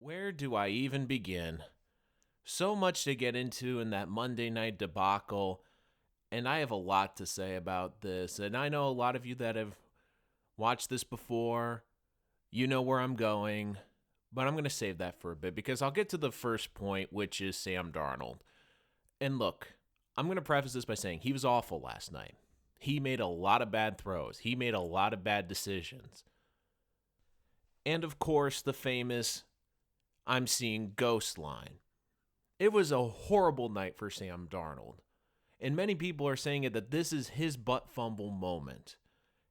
Where do I even begin? So much to get into in that Monday night debacle, and I have a lot to say about this. And I know a lot of you that have watched this before, you know where I'm going, but I'm going to save that for a bit because I'll get to the first point, which is Sam Darnold. And look, I'm going to preface this by saying he was awful last night. He made a lot of bad throws, he made a lot of bad decisions. And of course, the famous I'm seeing ghost line. It was a horrible night for Sam Darnold. And many people are saying that this is his butt fumble moment.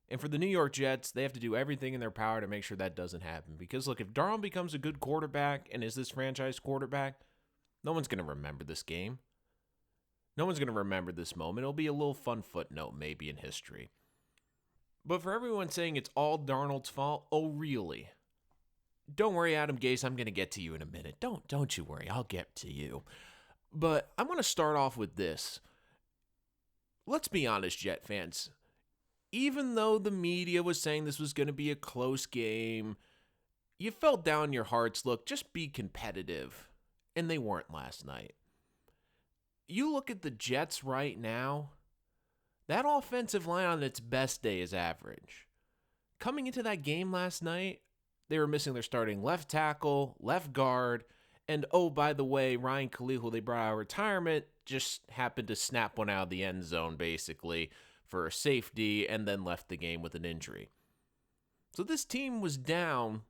And for the New York Jets, they have to do everything in their power to make sure that doesn't happen. Because look, if Darnold becomes a good quarterback and is this franchise quarterback, no one's going to remember this game. No one's going to remember this moment. It'll be a little fun footnote maybe in history. But for everyone saying it's all Darnold's fault, oh really? Don't worry, Adam Gase, I'm going to get to you in a minute. Don't you worry, I'll get to you. But I'm going to start off with this. Let's be honest, Jet fans. Even though the media was saying this was going to be a close game, you felt down in your hearts, look, just be competitive. And they weren't last night. You look at the Jets right now, that offensive line on its best day is average. Coming into that game last night, they were missing their starting left tackle, left guard, and oh, by the way, Ryan Khalil, who they brought out of retirement, just happened to snap one out of the end zone, basically, for a safety, and then left the game with an injury. So this team was down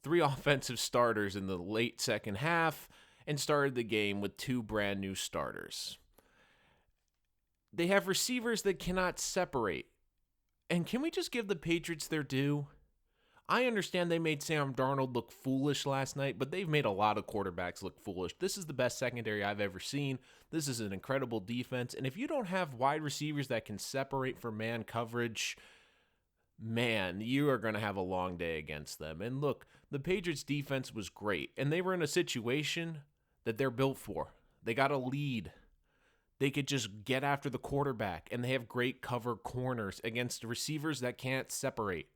3 offensive starters in the late second half and started the game with 2 brand new starters. They have receivers that cannot separate. And can we just give the Patriots their due? I understand they made Sam Darnold look foolish last night, but they've made a lot of quarterbacks look foolish. This is the best secondary I've ever seen. This is an incredible defense. And if you don't have wide receivers that can separate for man coverage, man, you are going to have a long day against them. And look, the Patriots defense was great. And they were in a situation that they're built for. They got a lead. They could just get after the quarterback. And they have great cover corners against receivers that can't separate.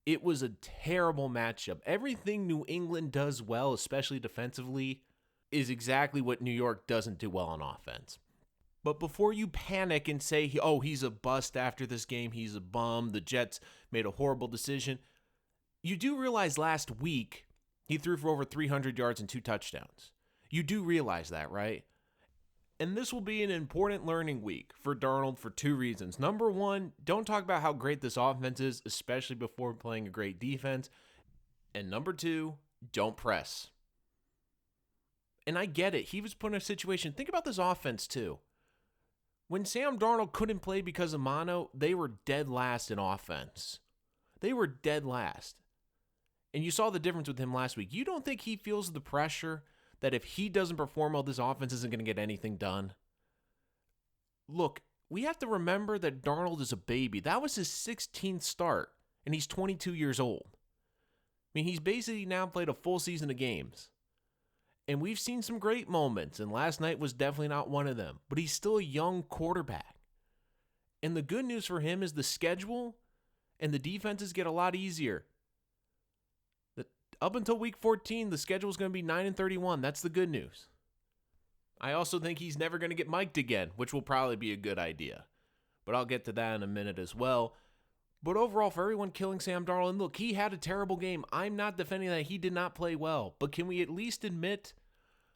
It was a terrible matchup. Everything New England does well, especially defensively, is exactly what New York doesn't do well on offense. But before you panic and say, oh, he's a bust after this game, he's a bum, the Jets made a horrible decision, you do realize last week he threw for over 300 yards and 2 touchdowns. You do realize that, right? And this will be an important learning week for Darnold for 2 reasons. Number 1, don't talk about how great this offense is, especially before playing a great defense. And number 2, don't press. And I get it. He was put in a situation. Think about this offense too. When Sam Darnold couldn't play because of mono, they were dead last in offense. They were dead last. And you saw the difference with him last week. You don't think he feels the pressure that if he doesn't perform well, this offense isn't going to get anything done? Look, we have to remember that Darnold is a baby. That was his 16th start, and he's 22 years old. I mean, he's basically now played a full season of games. And we've seen some great moments, and last night was definitely not one of them. But he's still a young quarterback. And the good news for him is the schedule and the defenses get a lot easier. Up until week 14, the schedule is going to be 9-31. That's the good news. I also think he's never going to get mic'd again, which will probably be a good idea. But I'll get to that in a minute as well. But overall, for everyone killing Sam Darnold, and look, he had a terrible game. I'm not defending that he did not play well. But can we at least admit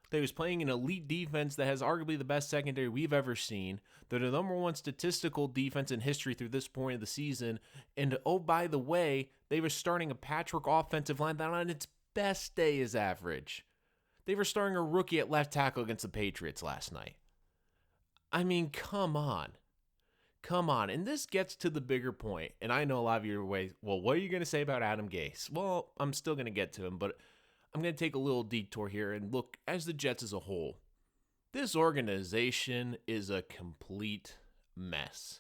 that he was playing an elite defense that has arguably the best secondary we've ever seen? They're the number 1 statistical defense in history through this point of the season. And oh, by the way, they were starting a patchwork offensive line that on its best day is average. They were starting a rookie at left tackle against the Patriots last night. I mean, come on. Come on. And this gets to the bigger point. And I know a lot of you are way, well, what are you going to say about Adam Gase? Well, I'm still going to get to him, but I'm going to take a little detour here and look as the Jets as a whole. This organization is a complete mess.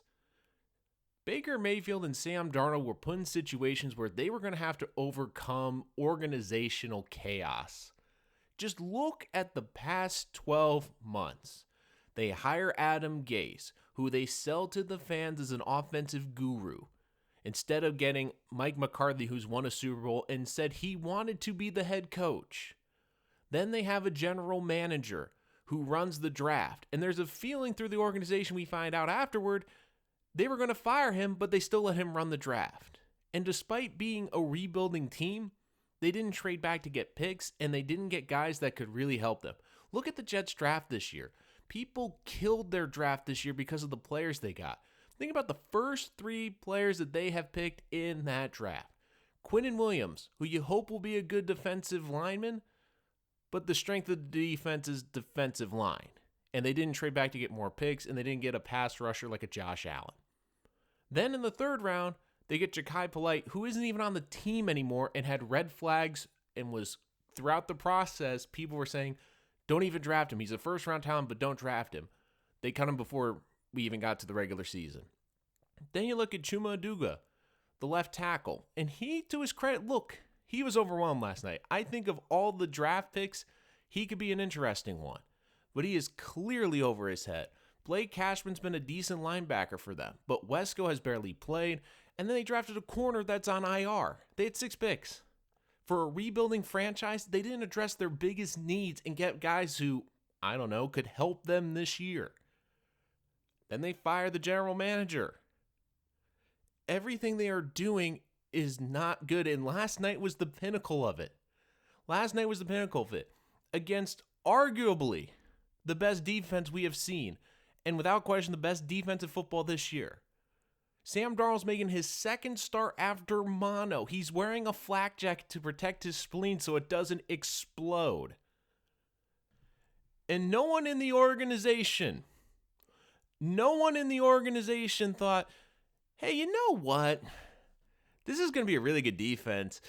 Baker Mayfield and Sam Darnold were put in situations where they were going to have to overcome organizational chaos. Just look at the past 12 months. They hire Adam Gase, who they sell to the fans as an offensive guru. instead of getting Mike McCarthy, who's won a Super Bowl, and said he wanted to be the head coach. Then they have a general manager who runs the draft. And there's a feeling through the organization, we find out afterward, they were going to fire him, but they still let him run the draft. And despite being a rebuilding team, they didn't trade back to get picks, and they didn't get guys that could really help them. Look at the Jets draft this year. People killed their draft this year because of the players they got. Think about the first 3 players that they have picked in that draft. Quinnen Williams, who you hope will be a good defensive lineman, but the strength of the defense is defensive line. And they didn't trade back to get more picks, and they didn't get a pass rusher like a Josh Allen. Then in the 3rd round, they get Ja'Kai Polite, who isn't even on the team anymore and had red flags and was, throughout the process, people were saying, don't even draft him. He's a first-round talent, but don't draft him. They cut him before we even got to the regular season. Then you look at Chuma Aduga, the left tackle, and he, to his credit, look, he was overwhelmed last night. I think of all the draft picks, he could be an interesting one, but he is clearly over his head. Blake Cashman's been a decent linebacker for them, but Wesco has barely played, and then they drafted a corner that's on IR. They had 6 picks. For a rebuilding franchise, they didn't address their biggest needs and get guys who, I don't know, could help them this year. Then they fire the general manager. Everything they are doing is not good, and last night was the pinnacle of it. Last night was the pinnacle of it. Against arguably the best defense we have seen, and without question the best defensive football this year. Sam Darnold's making his 2nd start after mono. He's wearing a flak jacket to protect his spleen so it doesn't explode. And no one in the organization thought, hey, you know what? This is going to be a really good defense.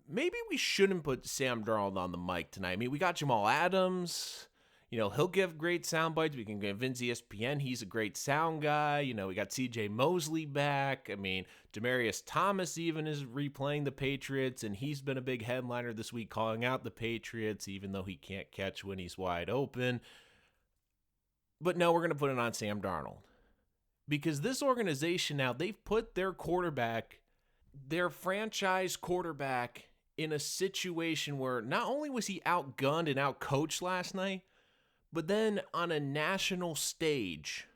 Maybe we shouldn't put Sam Darnold on the mic tonight. I mean, we got Jamal Adams. He'll give great sound bites. We can convince ESPN he's a great sound guy. We got CJ Mosley back. I mean, Demaryius Thomas even is replaying the Patriots, and he's been a big headliner this week calling out the Patriots, even though he can't catch when he's wide open. But no, we're going to put it on Sam Darnold. Because this organization now, they've put their quarterback, their franchise quarterback, in a situation where not only was he outgunned and outcoached last night, but then on a national stage,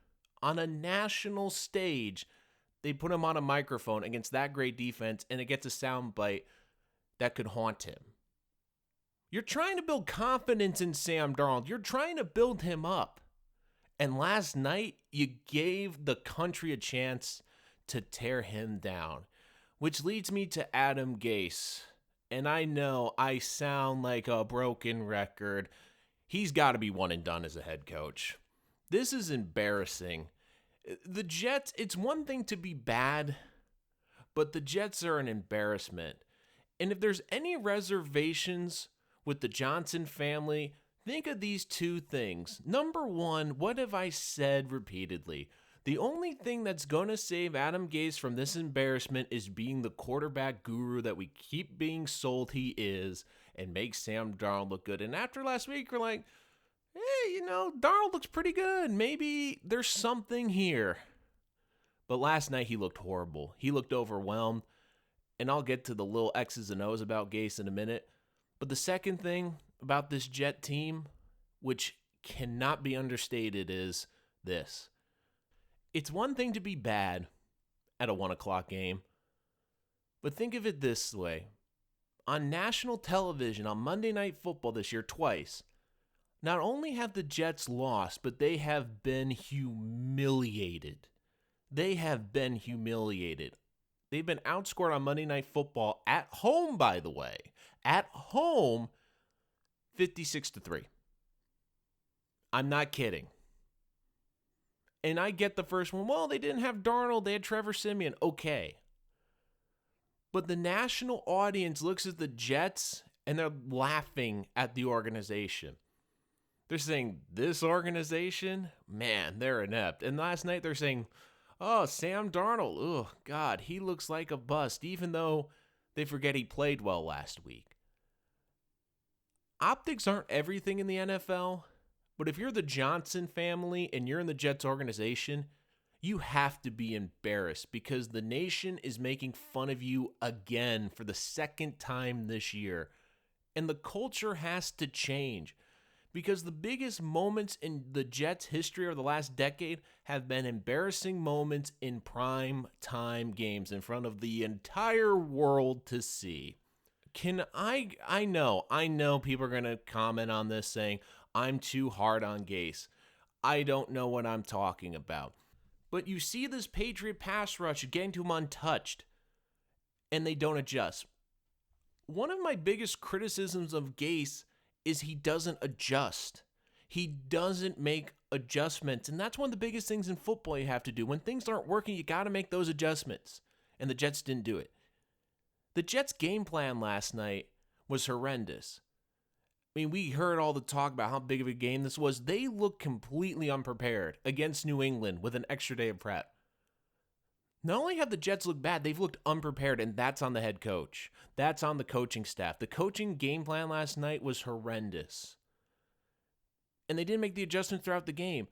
they put him on a microphone against that great defense, and it gets a soundbite that could haunt him. You're trying to build confidence in Sam Darnold. You're trying to build him up. And last night, you gave the country a chance to tear him down, which leads me to Adam Gase. And I know I sound like a broken record. He's got to be one and done as a head coach. This is embarrassing. The Jets, it's one thing to be bad, but the Jets are an embarrassment. And if there's any reservations with the Johnson family, think of these 2 things. Number 1, what have I said repeatedly? The only thing that's going to save Adam Gase from this embarrassment is being the quarterback guru that we keep being sold he is and make Sam Darnold look good. And after last week, we're like, hey, Darnold looks pretty good. Maybe there's something here. But last night he looked horrible. He looked overwhelmed. And I'll get to the little X's and O's about Gase in a minute. But the second thing about this Jet team, which cannot be understated, is this. It's one thing to be bad at a 1 o'clock game, but think of it this way. On national television, on Monday Night Football this year, twice, not only have the Jets lost, but they have been humiliated. They've been outscored on Monday Night Football at home, by the way. At home, 56-3. I'm not kidding. And I get the first one. Well, they didn't have Darnold. They had Trevor Siemian. Okay. But the national audience looks at the Jets and they're laughing at the organization. They're saying, this organization? Man, they're inept. And last night they're saying, oh, Sam Darnold. Oh, God, he looks like a bust, even though they forget he played well last week. Optics aren't everything in the NFL. But if you're the Johnson family and you're in the Jets organization, You have to be embarrassed because the nation is making fun of you again for the second time this year. And the culture has to change because the biggest moments in the Jets' history over the last decade have been embarrassing moments in prime time games in front of the entire world to see. I know people are going to comment on this saying, I'm too hard on Gase. I don't know what I'm talking about. But you see this Patriot pass rush getting to him untouched, and they don't adjust. One of my biggest criticisms of Gase is he doesn't adjust. He doesn't make adjustments, and that's one of the biggest things in football you have to do. When things aren't working, you got to make those adjustments, and the Jets didn't do it. The Jets' game plan last night was horrendous. I mean, we heard all the talk about how big of a game this was. They looked completely unprepared against New England with an extra day of prep. Not only have the Jets looked bad, they've looked unprepared, and that's on the head coach. That's on the coaching staff. The coaching game plan last night was horrendous. And they didn't make the adjustments throughout the game.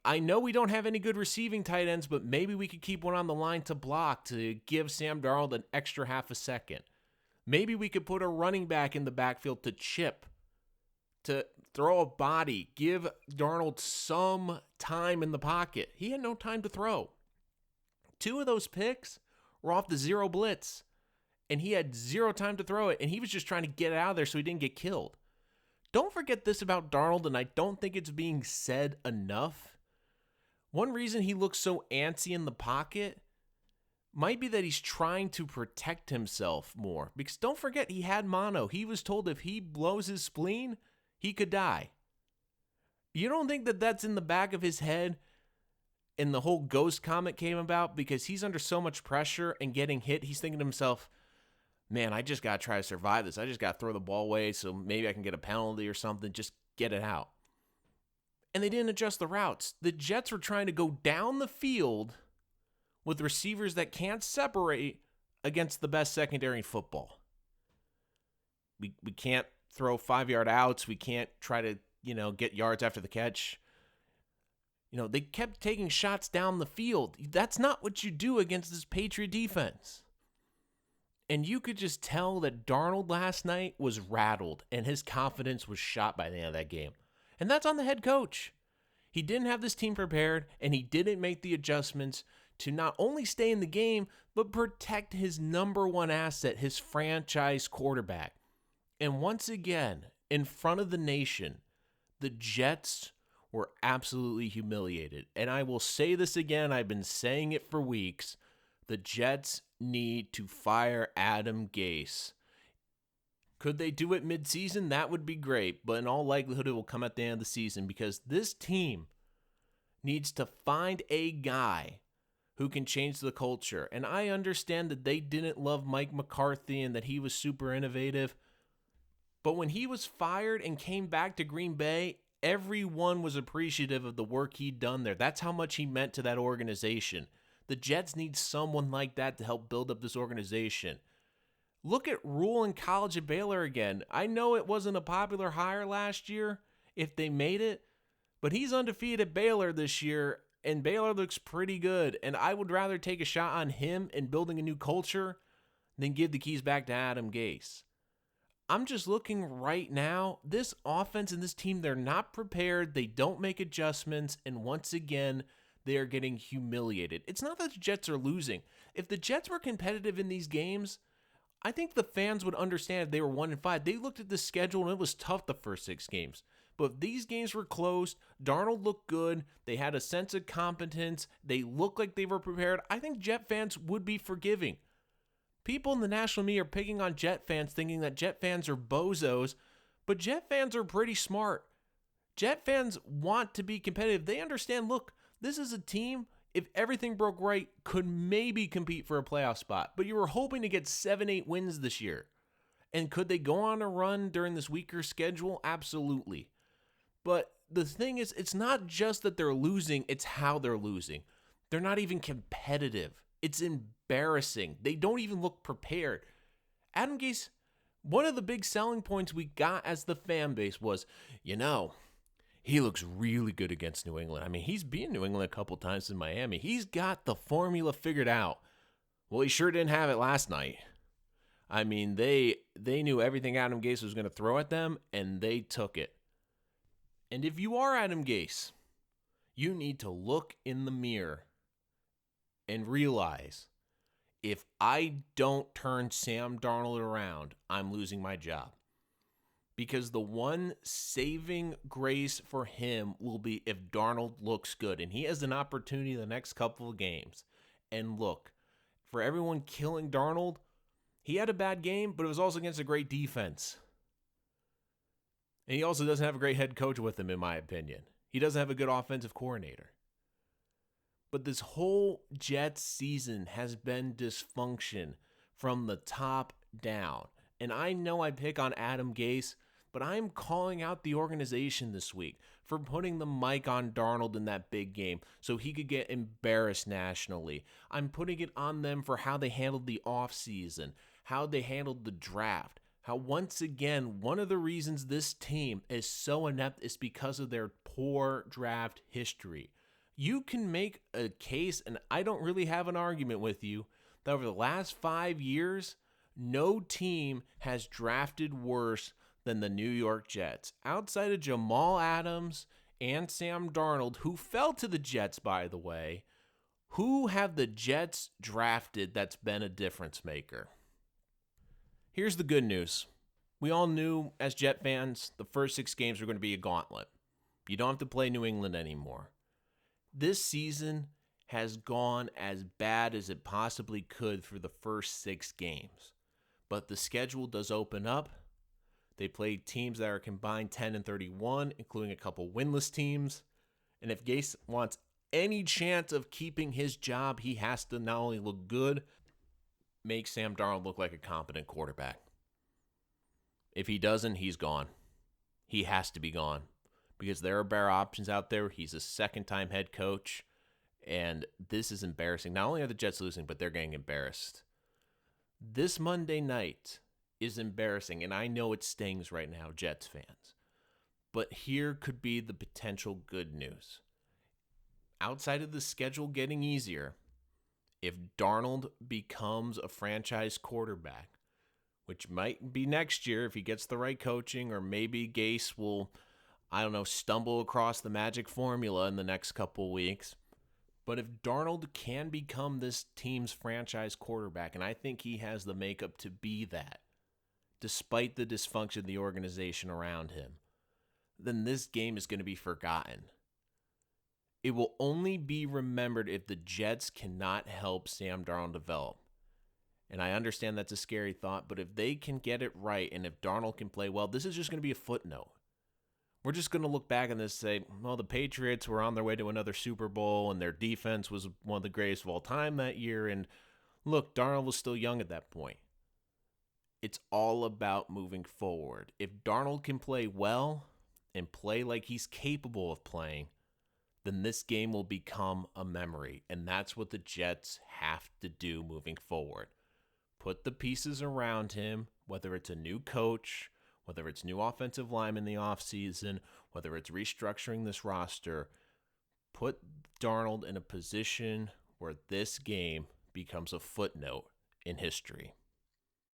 I know we don't have any good receiving tight ends, but maybe we could keep one on the line to block to give Sam Darnold an extra half a second. Maybe we could put a running back in the backfield to chip, to throw a body, give Darnold some time in the pocket. He had no time to throw. 2 of those picks were off the zero blitz, and he had 0 time to throw it, and he was just trying to get out of there so he didn't get killed. Don't forget this about Darnold, and I don't think it's being said enough. One reason he looks so antsy in the pocket might be that he's trying to protect himself more. Because don't forget, he had mono. He was told if he blows his spleen, he could die. You don't think that that's in the back of his head and the whole ghost comment came about because he's under so much pressure and getting hit? He's thinking to himself, man, I just got to try to survive this. I just got to throw the ball away so maybe I can get a penalty or something. Just get it out. And they didn't adjust the routes. The Jets were trying to go down the field with receivers that can't separate against the best secondary in football. We can't throw 5-yard outs. We can't try to, get yards after the catch. They kept taking shots down the field. That's not what you do against this Patriot defense. And you could just tell that Darnold last night was rattled and his confidence was shot by the end of that game. And that's on the head coach. He didn't have this team prepared, and he didn't make the adjustments to not only stay in the game, but protect his number one asset, his franchise quarterback. And once again, in front of the nation, the Jets were absolutely humiliated. And I will say this again, I've been saying it for weeks. The Jets need to fire Adam Gase. Could they do it midseason? That would be great, but in all likelihood, it will come at the end of the season because this team needs to find a guy who can change the culture. And I understand that they didn't love Mike McCarthy and that he was super innovative, but when he was fired and came back to Green Bay, everyone was appreciative of the work he'd done there. That's how much he meant to that organization. The Jets need someone like that to help build up this organization. Look at Rule in college at Baylor again. I know it wasn't a popular hire last year if they made it, but he's undefeated at Baylor this year, and Baylor looks pretty good. And I would rather take a shot on him and building a new culture than give the keys back to Adam Gase. I'm just looking right now, this offense and this team, they're not prepared. They don't make adjustments, and once again, they are getting humiliated. It's not that the Jets are losing. If the Jets were competitive in these games, I think the fans would understand if they were 1-5. They looked at the schedule and it was tough the first 6 games. But if these games were close, Darnold looked good. They had a sense of competence. They looked like they were prepared. I think Jet fans would be forgiving. People in the national media are picking on Jet fans, thinking that Jet fans are bozos, but Jet fans are pretty smart. Jet fans want to be competitive. They understand, look, this is a team, if everything broke right, could maybe compete for a playoff spot. But you were hoping to get 7-8 wins this year. And could they go on a run during this weaker schedule? Absolutely. But the thing is, it's not just that they're losing, it's how they're losing. They're not even competitive. It's embarrassing. They don't even look prepared. Adam Gase, one of the big selling points we got as the fan base was, he looks really good against New England. I mean, he's beaten New England a couple times in Miami. He's got the formula figured out. Well, he sure didn't have it last night. I mean, they knew everything Adam Gase was going to throw at them, and they took it. And if you are Adam Gase, you need to look in the mirror and realize, if I don't turn Sam Darnold around, I'm losing my job. Because the one saving grace for him will be if Darnold looks good. And he has an opportunity the next couple of games. And look, for everyone killing Darnold, he had a bad game, but it was also against a great defense. And he also doesn't have a great head coach with him, in my opinion. He doesn't have a good offensive coordinator. But this whole Jets season has been dysfunction from the top down. And I know I pick on Adam Gase, but I'm calling out the organization this week for putting the mic on Darnold in that big game so he could get embarrassed nationally. I'm putting it on them for how they handled the offseason, how they handled the draft, how once again, one of the reasons this team is so inept is because of their poor draft history. You can make a case, and I don't really have an argument with you, that over the last 5 years, no team has drafted worse than the New York Jets. Outside of Jamal Adams and Sam Darnold, who fell to the Jets, by the way, who have the Jets drafted that's been a difference maker? Here's the good news. We all knew as Jet fans the first 6 games were going to be a gauntlet. You don't have to play New England anymore. This season has gone as bad as it possibly could for the first 6 games. But the schedule does open up. They play teams that are combined 10-31, including a couple winless teams. And if Gase wants any chance of keeping his job, he has to not only look good, make Sam Darnold look like a competent quarterback. If he doesn't, he's gone. He has to be gone. Because there are better options out there. He's a second-time head coach. And this is embarrassing. Not only are the Jets losing, but they're getting embarrassed. This Monday night is embarrassing, and I know it stings right now, Jets fans. But here could be the potential good news. Outside of the schedule getting easier, if Darnold becomes a franchise quarterback, which might be next year if he gets the right coaching, or maybe Gase will, stumble across the magic formula in the next couple weeks. But if Darnold can become this team's franchise quarterback, and I think he has the makeup to be that, despite the dysfunction of the organization around him, then this game is going to be forgotten. It will only be remembered if the Jets cannot help Sam Darnold develop. And I understand that's a scary thought, but if they can get it right, and if Darnold can play well, this is just going to be a footnote. We're just going to look back on this and say, well, the Patriots were on their way to another Super Bowl, and their defense was one of the greatest of all time that year. And look, Darnold was still young at that point. It's all about moving forward. If Darnold can play well and play like he's capable of playing, then this game will become a memory. And that's what the Jets have to do moving forward. Put the pieces around him, whether it's a new coach, whether it's new offensive line in the offseason, whether it's restructuring this roster, put Darnold in a position where this game becomes a footnote in history.